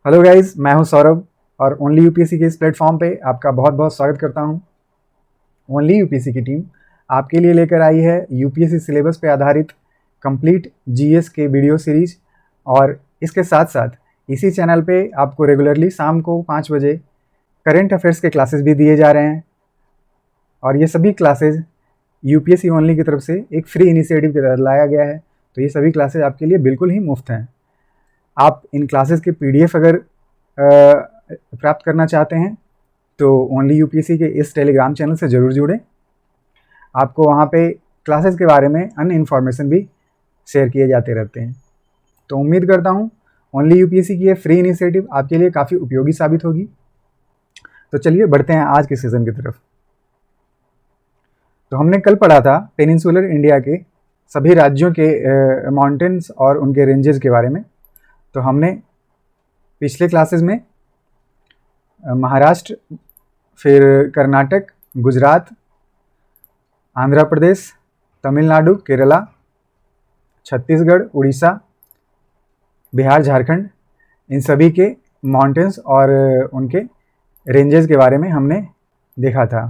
Hello guys, मैं हूं सौरभ और ओनली यूपीएससी के इस प्लेटफॉर्म पे आपका बहुत बहुत स्वागत करता हूं। ओनली यूपीएससी की टीम आपके लिए लेकर आई है यूपीएससी सिलेबस पे आधारित कंप्लीट जीएस के वीडियो सीरीज। और इसके साथ साथ इसी चैनल पे आपको रेगुलरली शाम को 5 बजे करंट अफेयर्स के क्लासेस भी दिए जा रहे हैं। और ये सभी क्लासेज यूपीएससी ओनली की तरफ से एक फ्री इनिशिएटिव के तहत लाया गया है, तो ये सभी क्लासेज आपके लिए बिल्कुल ही मुफ्त हैं। आप इन क्लासेस के पीडीएफ अगर प्राप्त करना चाहते हैं तो ओनली यूपीएससी के इस टेलीग्राम चैनल से ज़रूर जुड़ें। आपको वहाँ पे क्लासेस के बारे में अन्य इन्फॉर्मेशन भी शेयर किए जाते रहते हैं। तो उम्मीद करता हूँ ओनली यूपीएससी की ये फ्री इनिशिएटिव आपके लिए काफ़ी उपयोगी साबित होगी। तो चलिए बढ़ते हैं आज के सेशन की तरफ। तो हमने कल पढ़ा था पेनिनसुलर इंडिया के सभी राज्यों के माउंटेन्स और उनके रेंजेस के बारे में। तो हमने पिछले क्लासेस में महाराष्ट्र, फिर कर्नाटक, गुजरात, आंध्र प्रदेश, तमिलनाडु, केरला, छत्तीसगढ़, उड़ीसा, बिहार, झारखंड, इन सभी के माउंटेन्स और उनके रेंजेस के बारे में हमने देखा था।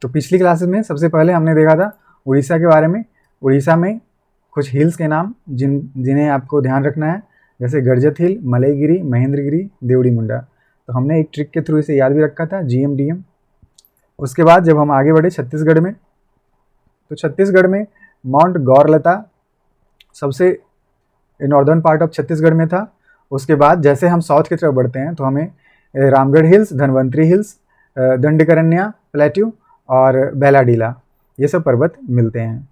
तो पिछली क्लासेस में सबसे पहले हमने देखा था उड़ीसा के बारे में। उड़ीसा में कुछ हिल्स के नाम जिन्हें आपको ध्यान रखना है, जैसे गर्जत हिल, मलयगिरी, महेंद्रगिरी, देवड़ी मुंडा। तो हमने एक ट्रिक के थ्रू इसे याद भी रखा था, GMDM। उसके बाद जब हम आगे बढ़े छत्तीसगढ़ में, तो छत्तीसगढ़ में माउंट गौरलता सबसे नॉर्दर्न पार्ट ऑफ छत्तीसगढ़ में था। उसके बाद जैसे हम साउथ की तरफ बढ़ते हैं तो हमें Ramgarh hills, Dhanvantari hills, Dandakaranya plateau और बेलाडीला, ये सब पर्वत मिलते हैं।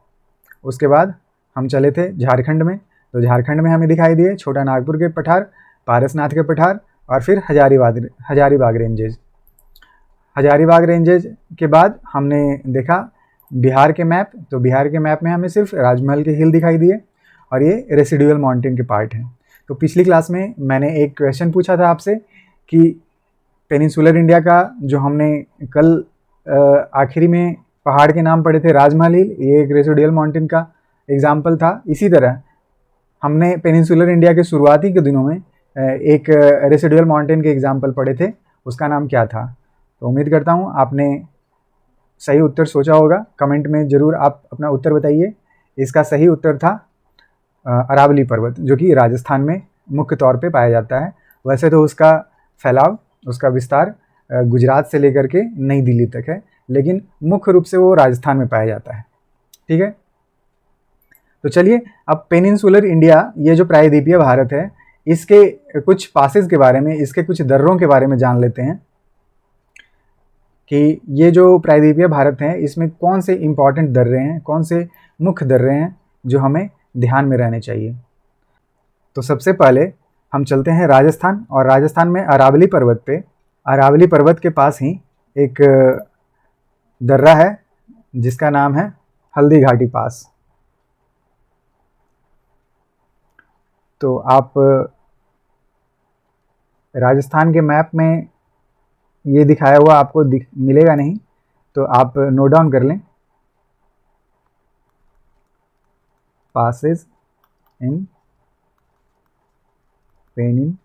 उसके बाद हम चले थे झारखंड में। तो झारखंड में हमें दिखाई दिए छोटा नागपुर के पठार, पारसनाथ के पठार और फिर हजारीबाग रेंजेज। हजारीबाग रेंजेज के बाद हमने देखा बिहार के मैप। तो बिहार के मैप में हमें सिर्फ राजमहल के हिल दिखाई दिए और ये रेसिडुअल माउंटेन के पार्ट हैं। तो पिछली क्लास में मैंने एक क्वेश्चन पूछा था आपसे कि पेनिनसुलर इंडिया का जो हमने कल आखिरी में पहाड़ के नाम पढ़े थे, राजमहल हिल, ये एक रेसिडुअल माउंटेन का एग्जाम्पल था। इसी तरह हमने पेनिनसुलर इंडिया के शुरुआती के दिनों में एक रेसिडुअल माउंटेन के एग्जाम्पल पढ़े थे, उसका नाम क्या था। तो उम्मीद करता हूँ आपने सही उत्तर सोचा होगा। कमेंट में ज़रूर आप अपना उत्तर बताइए। इसका सही उत्तर था अरावली पर्वत, जो कि राजस्थान में मुख्य तौर पे पाया जाता है। वैसे तो उसका फैलाव, उसका विस्तार गुजरात से लेकर के नई दिल्ली तक है, लेकिन मुख्य रूप से वो राजस्थान में पाया जाता है। ठीक है, तो चलिए अब पेनिनसुलर इंडिया, ये जो प्रायद्वीपीय भारत है, इसके कुछ पासेस के बारे में, इसके कुछ दर्रों के बारे में जान लेते हैं कि ये जो प्रायद्वीपीय भारत है इसमें कौन से इंपॉर्टेंट दर्रे हैं, कौन से मुख्य दर्रे हैं जो हमें ध्यान में रहने चाहिए। तो सबसे पहले हम चलते हैं राजस्थान, और राजस्थान में अरावली पर्वत पे, अरावली पर्वत के पास ही एक दर्रा है जिसका नाम है हल्दी घाटी पास। तो आप राजस्थान के मैप में ये दिखाया हुआ आपको मिलेगा नहीं, तो आप नोट डाउन कर लें, पासेस इन पेनिनसुलर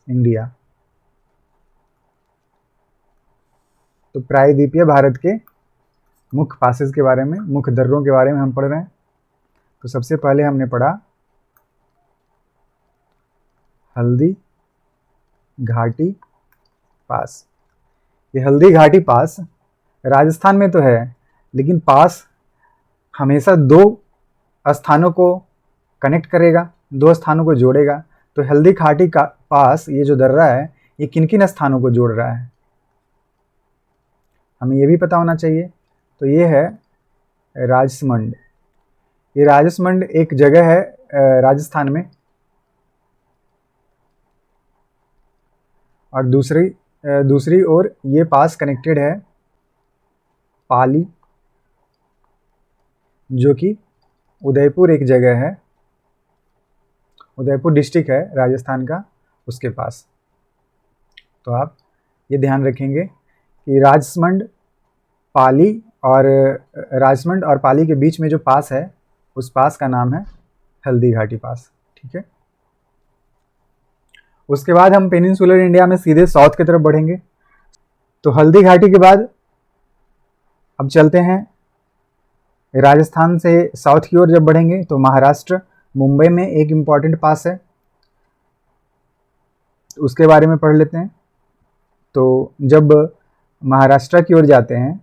इंडिया। तो प्रायद्वीपीय भारत के मुख्य पासेस के बारे में, मुख्य दर्रों के बारे में हम पढ़ रहे हैं। तो सबसे पहले हमने पढ़ा हल्दी घाटी पास। ये हल्दी घाटी पास राजस्थान में तो है, लेकिन पास हमेशा दो स्थानों को कनेक्ट करेगा, दो स्थानों को जोड़ेगा। तो हल्दी घाटी का पास, ये जो दर्रा है, ये किन किन स्थानों को जोड़ रहा है हमें ये भी पता होना चाहिए। तो ये है राजसमंद। ये राजसमंद एक जगह है राजस्थान में, और दूसरी ओर ये पास कनेक्टेड है पाली, जो कि उदयपुर एक जगह है, उदयपुर डिस्ट्रिक्ट है राजस्थान का, उसके पास। तो आप ये ध्यान रखेंगे कि राजसमंद और पाली के बीच में जो पास है, उस पास का नाम है हल्दी घाटी पास। ठीक है, उसके बाद हम पेनिनसुलर इंडिया में सीधे साउथ की तरफ बढ़ेंगे। तो हल्दी घाटी के बाद अब चलते हैं राजस्थान से साउथ की ओर जब बढ़ेंगे तो महाराष्ट्र, मुंबई में एक इम्पॉर्टेंट पास है, उसके बारे में पढ़ लेते हैं। तो जब महाराष्ट्र की ओर जाते हैं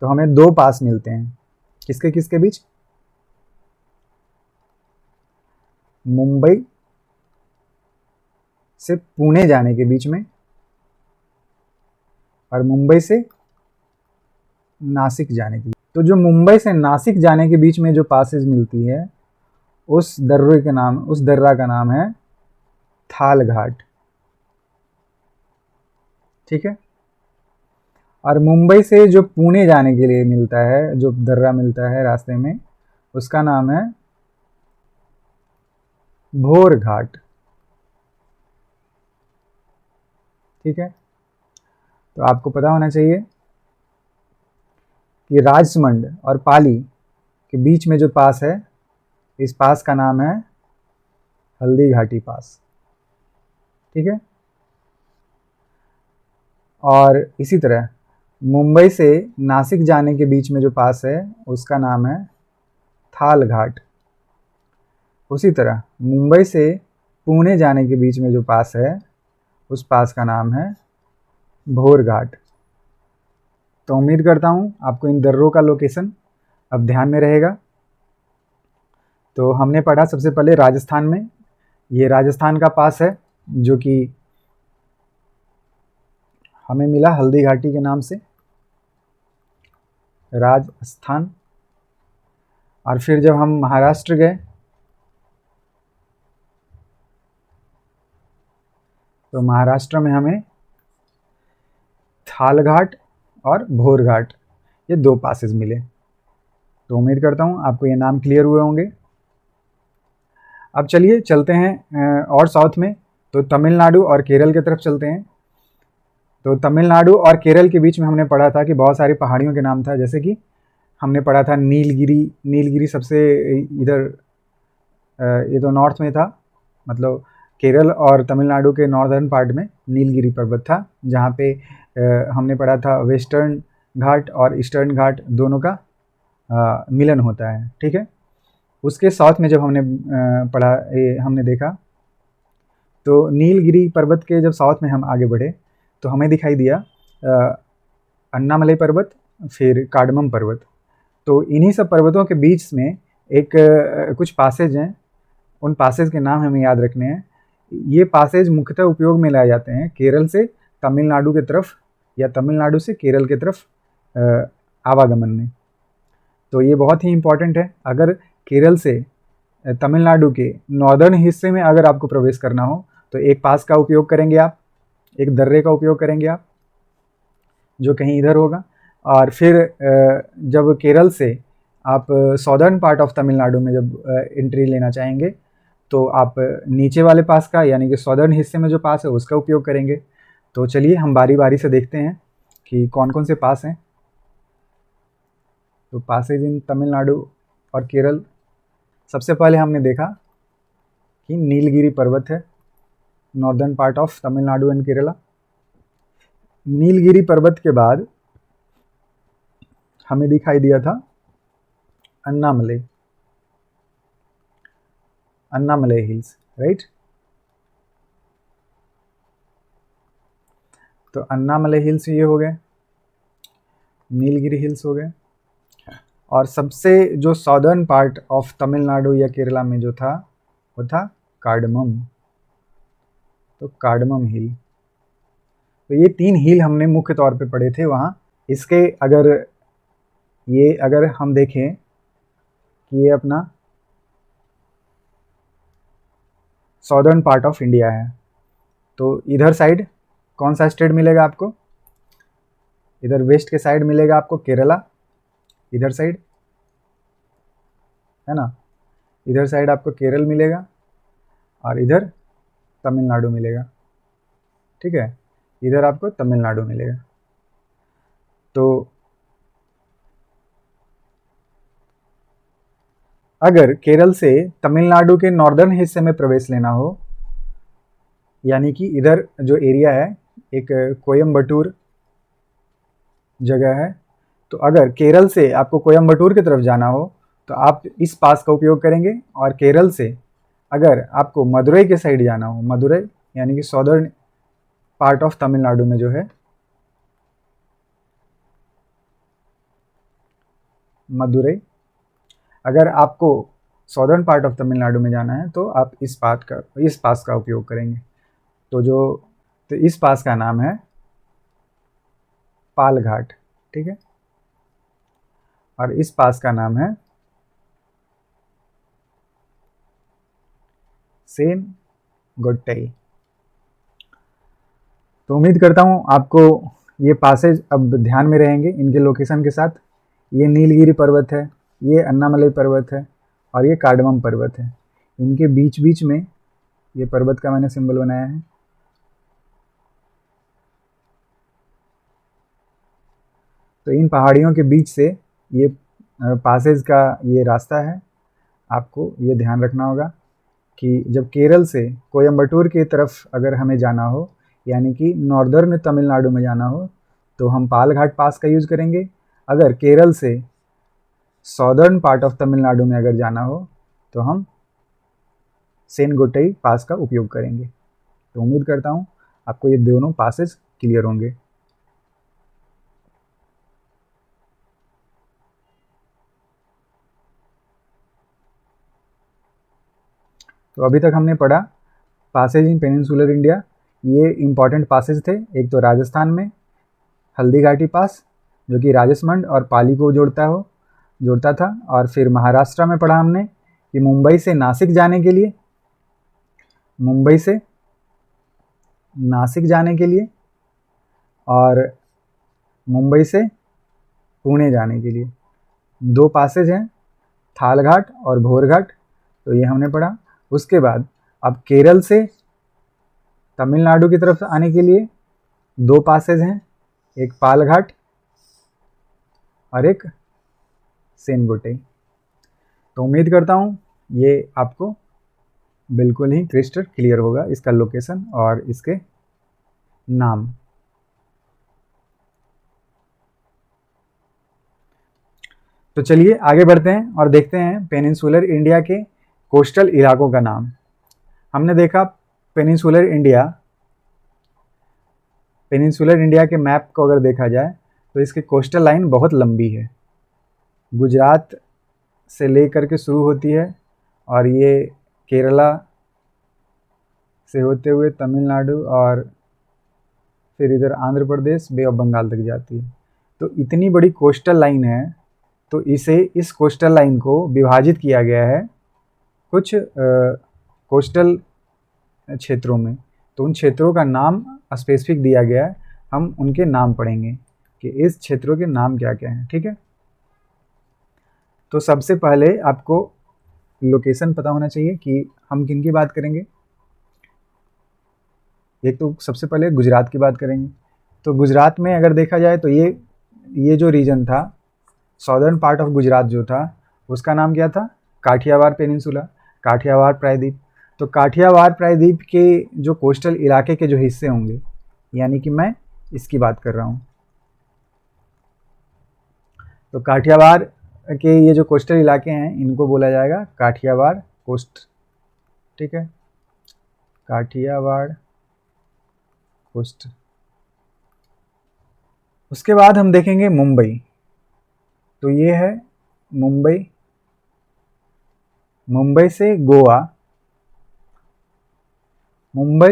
तो हमें दो पास मिलते हैं, किसके किसके बीच? मुंबई से पुणे जाने के बीच में और मुंबई से नासिक जाने के बीच। तो जो मुंबई से नासिक जाने के बीच में जो पासेज मिलती है उस दर्रा का नाम है थाल घाट, ठीक है। और मुंबई से जो पुणे जाने के लिए मिलता है, जो दर्रा मिलता है रास्ते में, उसका नाम है भोर घाट, ठीक है। तो आपको पता होना चाहिए कि राजमंड और पाली के बीच में जो पास है, इस पास का नाम है हल्दी घाटी पास, ठीक है। और इसी तरह मुंबई से नासिक जाने के बीच में जो पास है उसका नाम है थाल घाट। उसी तरह मुंबई से पुणे जाने के बीच में जो पास है उस पास का नाम है भोर घाट। तो उम्मीद करता हूँ आपको इन दर्रों का लोकेशन अब ध्यान में रहेगा। तो हमने पढ़ा सबसे पहले राजस्थान में, ये राजस्थान का पास है जो कि हमें मिला हल्दी घाटी के नाम से, राजस्थान। और फिर जब हम महाराष्ट्र गए तो महाराष्ट्र में हमें थाल घाट और भोर घाट, ये दो पासेस मिले। तो उम्मीद करता हूँ आपको ये नाम क्लियर हुए होंगे। अब चलिए चलते हैं और साउथ में, तो तमिलनाडु और केरल की तरफ चलते हैं। तो तमिलनाडु और केरल के बीच में हमने पढ़ा था कि बहुत सारी पहाड़ियों के नाम था, जैसे कि हमने पढ़ा था नीलगिरी सबसे इधर, ये तो नॉर्थ में था, मतलब केरल और तमिलनाडु के नॉर्दर्न पार्ट में नीलगिरी पर्वत था, जहाँ पे हमने पढ़ा था वेस्टर्न घाट और ईस्टर्न घाट दोनों का मिलन होता है, ठीक है। उसके साउथ में जब हमने हमने देखा तो नीलगिरी पर्वत के जब साउथ में हम आगे बढ़े तो हमें दिखाई दिया अन्नामलई पर्वत, फिर कार्डमम पर्वत। तो इन्हीं सब पर्वतों के बीच में एक कुछ पासेज हैं, उन पासेज के नाम हमें याद रखने हैं। ये पासेज मुख्यतः उपयोग में लाए जाते हैं केरल से तमिलनाडु की तरफ या तमिलनाडु से केरल की तरफ आवागमन में। तो ये बहुत ही इम्पॉर्टेंट है। अगर केरल से तमिलनाडु के नॉर्दर्न हिस्से में अगर आपको प्रवेश करना हो तो एक पास का उपयोग करेंगे आप, एक दर्रे का उपयोग करेंगे आप, जो कहीं इधर होगा। और फिर जब केरल से आप सॉदर्न पार्ट ऑफ तमिलनाडु में जब एंट्री लेना चाहेंगे तो आप नीचे वाले पास का, यानी कि सॉदर्न हिस्से में जो पास है उसका उपयोग करेंगे। तो चलिए हम बारी बारी से देखते हैं कि कौन कौन से पास हैं। तो पासेज इन तमिलनाडु और केरल, सबसे पहले हमने देखा कि नीलगिरी पर्वत है, northern part of Tamil Nadu and Kerala. Nilgiri पर्वत के बाद हमें दिखाई दिया था अन्नामलई हिल्स, राइट। तो अन्नामलई हिल्स ये हो गए, नीलगिरी हिल्स हो गए। और सबसे जो सॉदर्न पार्ट ऑफ तमिलनाडु या केरला में जो था वो था कार्डमम, तो कार्डमम हिल। तो ये 3 हिल हमने मुख्य तौर पे पढ़े थे वहाँ। इसके अगर हम देखें कि ये अपना सॉदर्न पार्ट ऑफ इंडिया है, तो इधर साइड कौन सा स्टेट मिलेगा आपको? इधर वेस्ट के साइड मिलेगा आपको केरला, इधर साइड है ना, इधर साइड आपको केरल मिलेगा और इधर तमिलनाडु मिलेगा, ठीक है। इधर आपको तमिलनाडु मिलेगा। तो अगर केरल से तमिलनाडु के नॉर्दर्न हिस्से में प्रवेश लेना हो यानी कि इधर जो एरिया है एक कोयम्बटूर जगह है। तो अगर केरल से आपको कोयम्बटूर की तरफ जाना हो तो आप इस पास का उपयोग करेंगे, और केरल से अगर आपको मदुरई के साइड जाना हो, मदुरई यानी कि सॉदर्न पार्ट ऑफ तमिलनाडु में जो है मदुरई, अगर आपको सॉदर्न पार्ट ऑफ तमिलनाडु में जाना है तो आप इस पास का उपयोग करेंगे। तो इस पास का नाम है पाल घाट, ठीक है, और इस पास का नाम है सेन गोट्टई। तो उम्मीद करता हूँ आपको ये पासेज अब ध्यान में रहेंगे इनके लोकेशन के साथ। ये नीलगिरी पर्वत है, ये अन्नामलई पर्वत है, और ये कार्डमम पर्वत है। इनके बीच बीच में ये पर्वत का मैंने सिंबल बनाया है। तो इन पहाड़ियों के बीच से ये पासेज का ये रास्ता है। आपको ये ध्यान रखना होगा कि जब केरल से कोयम्बटूर की तरफ अगर हमें जाना हो, यानी कि नॉर्दर्न तमिलनाडु में जाना हो, तो हम पाल घाट पास का यूज़ करेंगे। अगर केरल से सॉदर्न पार्ट ऑफ तमिलनाडु में अगर जाना हो तो हम सेनगोट्टई पास का उपयोग करेंगे। तो उम्मीद करता हूँ आपको ये दोनों पासेज क्लियर होंगे। तो अभी तक हमने पढ़ा पासेज इन पेनिनसुलर इंडिया। ये इम्पॉर्टेंट पासेज थे। एक तो राजस्थान में हल्दी घाटी पास, जो कि राजसमंद और पाली को जोड़ता था। और फिर महाराष्ट्र में पढ़ा हमने कि मुंबई से नासिक जाने के लिए और मुंबई से पुणे जाने के लिए दो पासेज हैं, थाल घाट और भोर घाट। तो ये हमने पढ़ा। उसके बाद अब केरल से तमिलनाडु की तरफ आने के लिए दो पासेज हैं, एक पाल घाट और एक सेनगोट्टई। तो उम्मीद करता हूँ ये आपको बिल्कुल ही क्रिस्टल क्लियर होगा, इसका लोकेशन और इसके नाम। तो चलिए आगे बढ़ते हैं और देखते हैं पेनिनसुलर इंडिया के कोस्टल इलाकों का नाम। हमने देखा पेनिनसुलर इंडिया के मैप को अगर देखा जाए तो इसकी कोस्टल लाइन बहुत लंबी है। गुजरात से लेकर के शुरू होती है और ये केरला से होते हुए तमिलनाडु और फिर इधर आंध्र प्रदेश, बे ऑफ बंगाल तक जाती है। तो इतनी बड़ी कोस्टल लाइन है, तो इस कोस्टल लाइन को विभाजित किया गया है कुछ कोस्टल क्षेत्रों में। तो उन क्षेत्रों का नाम स्पेसिफिक दिया गया है। हम उनके नाम पढ़ेंगे कि इस क्षेत्रों के नाम क्या क्या हैं, ठीक है। तो सबसे पहले आपको लोकेशन पता होना चाहिए कि हम किन की बात करेंगे। एक तो सबसे पहले गुजरात की बात करेंगे। तो गुजरात में अगर देखा जाए तो ये जो रीजन था, सॉदर्न पार्ट ऑफ गुजरात जो था, उसका नाम क्या था? काठियावाड़ पेनिनसुला, काठियावाड़ प्रायद्वीप। तो काठियावाड़ प्रायद्वीप के जो कोस्टल इलाके के जो हिस्से होंगे, यानी कि मैं इसकी बात कर रहा हूँ। तो काठियावाड़ के ये जो कोस्टल इलाके हैं इनको बोला जाएगा काठियावाड़ कोस्ट, ठीक है, काठियावाड़ कोस्ट। उसके बाद हम देखेंगे मुंबई। तो ये है मुंबई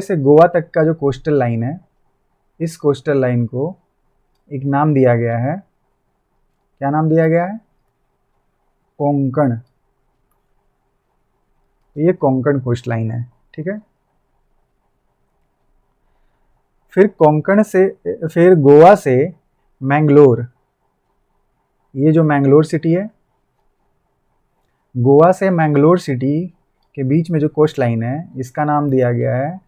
से गोवा तक का जो कोस्टल लाइन है, इस कोस्टल लाइन को एक नाम दिया गया है। क्या नाम दिया गया है? कोंकण। ये कोंकण कोस्ट लाइन है, ठीक है। फिर गोवा से मैंगलोर, ये जो मैंगलोर सिटी है, गोवा से मैंगलोर सिटी के बीच में जो कोस्ट लाइन है, इसका नाम दिया गया है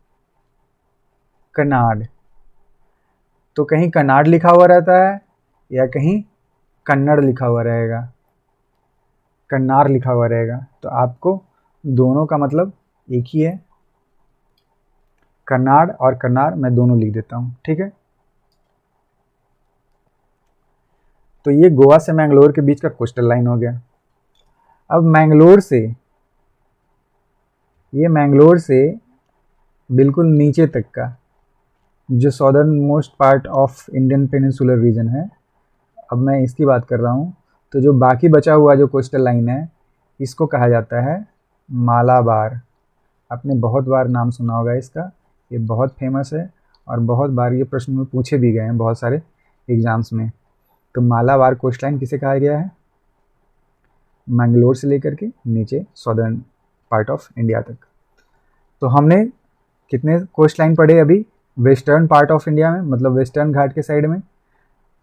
कनाड। तो कहीं कनाड लिखा हुआ रहता है या कहीं कन्नड़ लिखा हुआ रहेगा, कन्नार लिखा हुआ रहेगा। तो आपको दोनों का मतलब एक ही है। कन्नाड़ और कन्नार मैं दोनों लिख देता हूँ, ठीक है। तो ये गोवा से मैंगलोर के बीच का कोस्टल लाइन हो गया। अब मैंगलोर से बिल्कुल नीचे तक का जो southern most part of Indian peninsular reason है, अब मैं इसकी बात कर रहा हूँ। तो जो बाकी बचा हुआ जो कोस्टल लाइन है, इसको कहा जाता है मालाबार। आपने बहुत बार नाम सुना होगा इसका, ये बहुत फेमस है और बहुत बार ये प्रश्न में पूछे भी गए हैं बहुत सारे एग्जाम्स में। तो मालाबार कोस्ट लाइन किसे कहा गया है? मैंगलोर से लेकर के नीचे सॉदर्न पार्ट ऑफ इंडिया तक। तो हमने कितने कोस्ट लाइन पढ़े अभी वेस्टर्न पार्ट ऑफ इंडिया में, मतलब वेस्टर्न घाट के साइड में?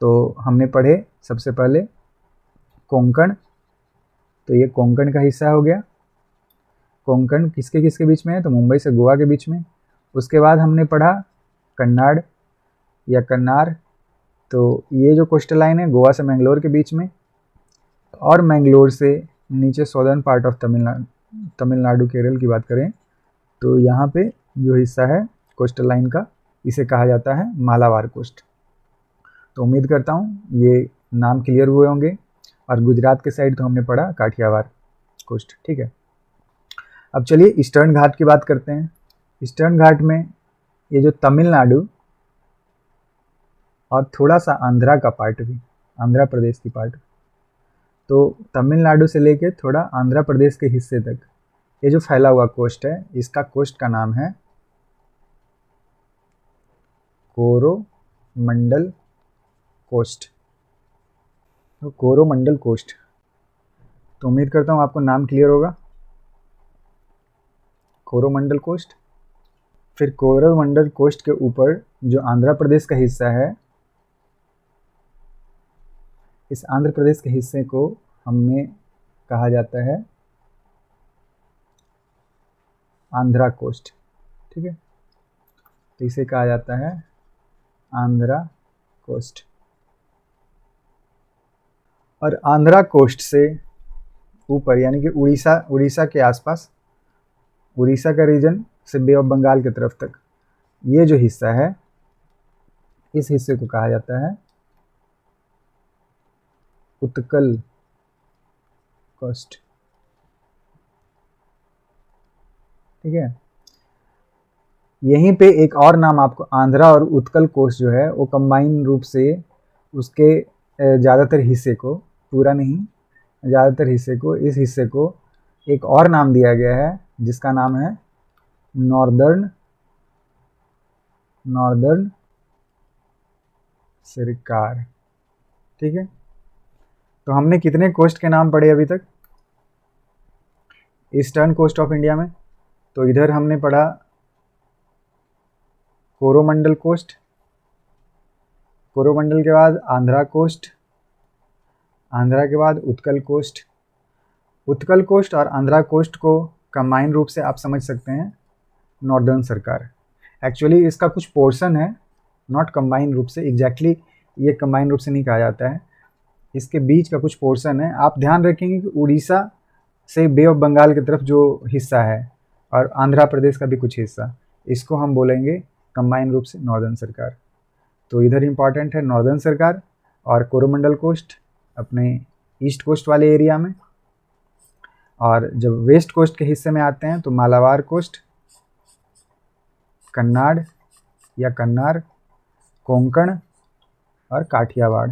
तो हमने पढ़े सबसे पहले कोंकण, तो ये कोंकण का हिस्सा हो गया। कोंकण किसके किसके बीच में है? तो मुंबई से गोवा के बीच में। उसके बाद हमने पढ़ा कन्नाड़ या कन्नार, तो ये जो कोस्टल लाइन है गोवा से मैंगलोर के बीच में, और मैंगलोर से नीचे southern part of Tamil Nadu Kerala की बात करें तो यहाँ पे जो हिस्सा है कोस्टल लाइन का, इसे कहा जाता है मालाबार कोस्ट। तो उम्मीद करता हूँ ये नाम क्लियर हुए होंगे। और गुजरात के साइड तो हमने पढ़ा काठियावाड़ कोस्ट, ठीक है। अब चलिए ईस्टर्न घाट की बात करते हैं। ईस्टर्न घाट में ये जो तमिलनाडु और थोड़ा सा आंध्रा का पार्ट भी, आंध्र प्रदेश की पार्ट, तो तमिलनाडु से लेके थोड़ा आंध्र प्रदेश के हिस्से तक ये जो फैला हुआ कोस्ट है, इसका कोस्ट का नाम है कोरोमंडल कोस्ट। तो कोरोमंडल कोस्ट, तो उम्मीद करता हूँ आपको नाम क्लियर होगा, कोरोमंडल कोस्ट। फिर कोरोमंडल कोस्ट के ऊपर जो आंध्र प्रदेश का हिस्सा है, इस आंध्र प्रदेश के हिस्से को हमने कहा जाता है आंध्रा कोस्ट, ठीक है। तो इसे कहा जाता है आंध्रा कोस्ट। और आंध्रा कोस्ट से ऊपर यानी कि उड़ीसा के आसपास, उड़ीसा का रीजन से बे ऑफ बंगाल की तरफ तक ये जो हिस्सा है, इस हिस्से को कहा जाता है उत्कल कोस्ट, ठीक है। यहीं पे एक और नाम आपको आंध्रा और उत्कल कोस्ट जो है वो कंबाइन रूप से उसके ज़्यादातर हिस्से को, पूरा नहीं, ज़्यादातर हिस्से को, इस हिस्से को एक और नाम दिया गया है जिसका नाम है नॉर्दर्न सरकार, ठीक है। तो हमने कितने कोस्ट के नाम पढ़े अभी तक ईस्टर्न कोस्ट ऑफ इंडिया में? तो इधर हमने पढ़ा कोरोमंडल कोस्ट, कोरोमंडल के बाद आंध्रा कोस्ट, आंध्रा के बाद उत्कल कोस्ट। उत्कल कोस्ट और आंध्रा कोस्ट को कंबाइन रूप से आप समझ सकते हैं नॉर्दर्न सरकार। एक्चुअली इसका कुछ पोर्शन है, नॉट कंबाइन रूप से, एग्जैक्टली ये कंबाइन रूप से नहीं कहा जाता है, इसके बीच का कुछ पोर्शन है। आप ध्यान रखेंगे कि उड़ीसा से बे ऑफ बंगाल की तरफ जो हिस्सा है और आंध्र प्रदेश का भी कुछ हिस्सा, इसको हम बोलेंगे कंबाइन रूप से नॉर्दर्न सरकार। तो इधर इम्पॉर्टेंट है नॉर्दर्न सरकार और कोरोमंडल कोस्ट अपने ईस्ट कोस्ट वाले एरिया में। और जब वेस्ट कोस्ट के हिस्से में आते हैं तो मालाबार कोस्ट, कन्नाड़ या कन्नार, कोंकण और काठियावाड़।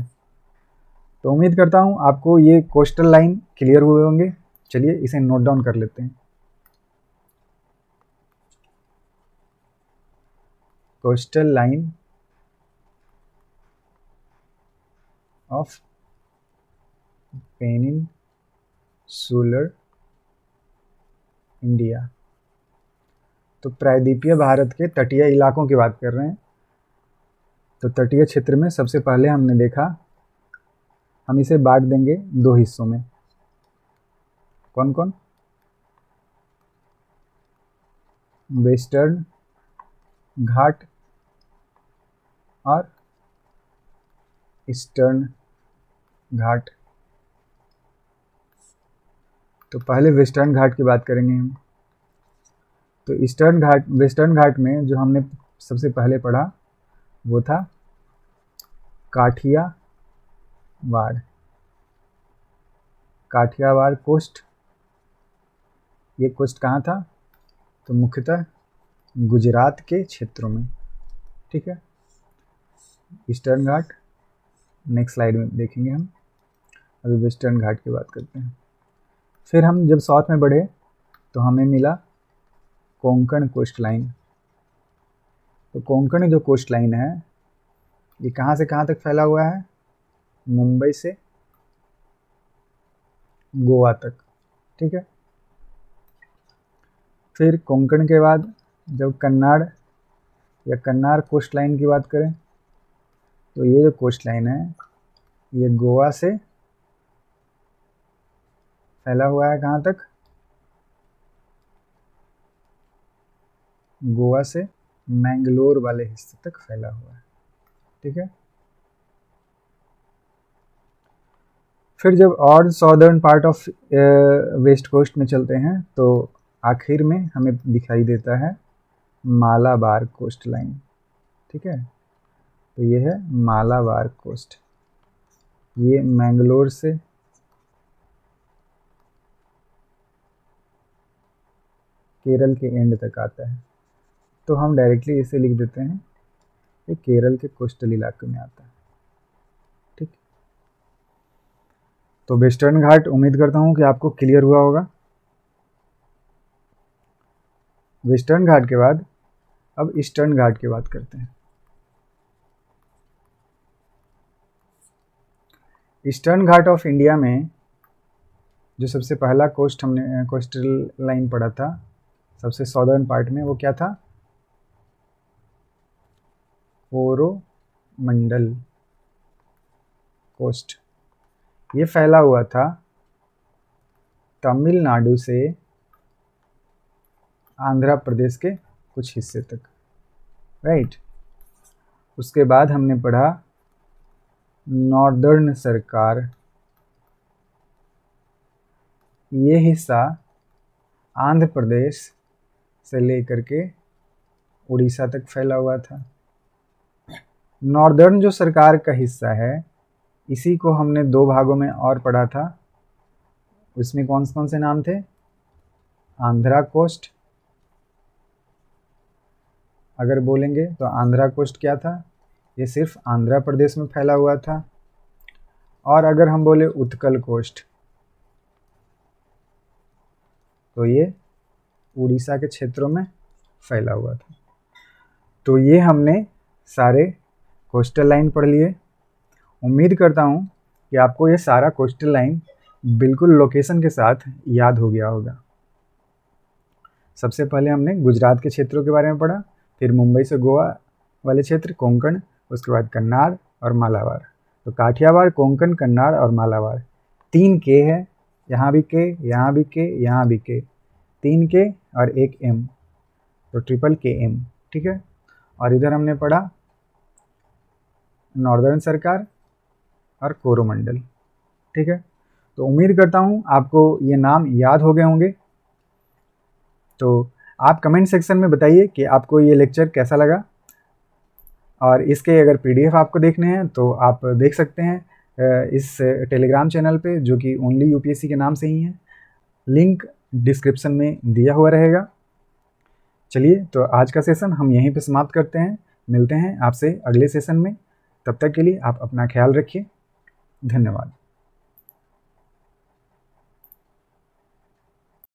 तो उम्मीद करता हूँ आपको ये कोस्टल लाइन क्लियर हुए होंगे। चलिए इसे नोट डाउन कर लेते हैं। Coastal line of peninsular India, तो प्रायद्वीपीय भारत के तटीय इलाकों की बात कर रहे हैं। तो तटीय क्षेत्र में सबसे पहले हमने देखा, हम इसे बांट देंगे दो हिस्सों में। कौन कौन? वेस्टर्न घाट और ईस्टर्न घाट। तो पहले वेस्टर्न घाट की बात करेंगे हम। तो वेस्टर्न घाट में जो हमने सबसे पहले पढ़ा वो था काठियावाड़ कोस्ट। ये कोस्ट कहाँ था? तो मुख्यतः गुजरात के क्षेत्रों में, ठीक है। ईस्टर्न घाट नेक्स्ट स्लाइड में देखेंगे हम, अभी वेस्टर्न घाट की बात करते हैं। फिर हम जब साउथ में बढ़े तो हमें मिला कोंकण कोस्ट लाइन। तो कोंकण जो कोस्ट लाइन है ये कहाँ से कहाँ तक फैला हुआ है? मुंबई से गोवा तक, ठीक है। फिर कोंकण के बाद जब कन्नार कोस्ट लाइन की बात करें तो ये जो कोस्ट लाइन है ये गोवा से फैला हुआ है। कहाँ तक? गोवा से मैंगलोर वाले हिस्से तक फैला हुआ है, ठीक है। फिर जब और southern part of west coast में चलते हैं तो आखिर में हमें दिखाई देता है मालाबार कोस्ट लाइन, ठीक है। तो ये है मालाबार कोस्ट, ये मैंगलोर से केरल के एंड तक आता है। तो हम डायरेक्टली इसे लिख देते हैं ये केरल के कोस्टल इलाके में आता है, ठीक। तो वेस्टर्न घाट उम्मीद करता हूँ कि आपको क्लियर हुआ होगा। वेस्टर्न घाट के बाद अब ईस्टर्न घाट की बात करते हैं। ईस्टर्न घाट ऑफ इंडिया में जो सबसे पहला कोस्टल लाइन पढ़ा था सबसे सॉदर्न पार्ट में, वो क्या था? कोरोमंडल कोस्ट। ये फैला हुआ था तमिलनाडु से आंध्र प्रदेश के कुछ हिस्से तक, राइट। उसके बाद हमने पढ़ा नॉर्दर्न सरकार। ये हिस्सा आंध्र प्रदेश से लेकर के उड़ीसा तक फैला हुआ था। नॉर्दर्न जो सरकार का हिस्सा है इसी को हमने दो भागों में और पढ़ा था। उसमें कौन कौन से नाम थे? आंध्रा कोस्ट। अगर बोलेंगे तो आंध्रा कोस्ट क्या था? ये सिर्फ आंध्र प्रदेश में फैला हुआ था। और अगर हम बोले उत्कल कोस्ट तो ये उड़ीसा के क्षेत्रों में फैला हुआ था। तो ये हमने सारे कोस्टल लाइन पढ़ लिए। उम्मीद करता हूँ कि आपको ये सारा कोस्टल लाइन बिल्कुल लोकेशन के साथ याद हो गया होगा। सबसे पहले हमने गुजरात के क्षेत्रों के बारे में पढ़ा, फिर मुंबई से गोवा वाले क्षेत्र कोंकण, उसके बाद कन्नाड़ और मालाबार। तो काठियावाड़, कोंकण, कन्नाड़ और मालाबार 3 के है, यहाँ भी के, यहाँ भी के, यहाँ भी के, 3 के और 1 एम, तो ट्रिपल के एम, ठीक है। और इधर हमने पढ़ा नॉर्दर्न सरकार और कोरोमंडल, ठीक है। तो उम्मीद करता हूँ आपको ये नाम याद हो गए होंगे। तो आप कमेंट सेक्शन में बताइए कि आपको ये लेक्चर कैसा लगा, और इसके अगर पीडीएफ आपको देखने हैं तो आप देख सकते हैं इस टेलीग्राम चैनल पे, जो कि ओनली यूपीएससी के नाम से ही है। लिंक डिस्क्रिप्शन में दिया हुआ रहेगा। चलिए, तो आज का सेशन हम यहीं पे समाप्त करते हैं। मिलते हैं आपसे अगले सेशन में। तब तक के लिए आप अपना ख्याल रखिए। धन्यवाद।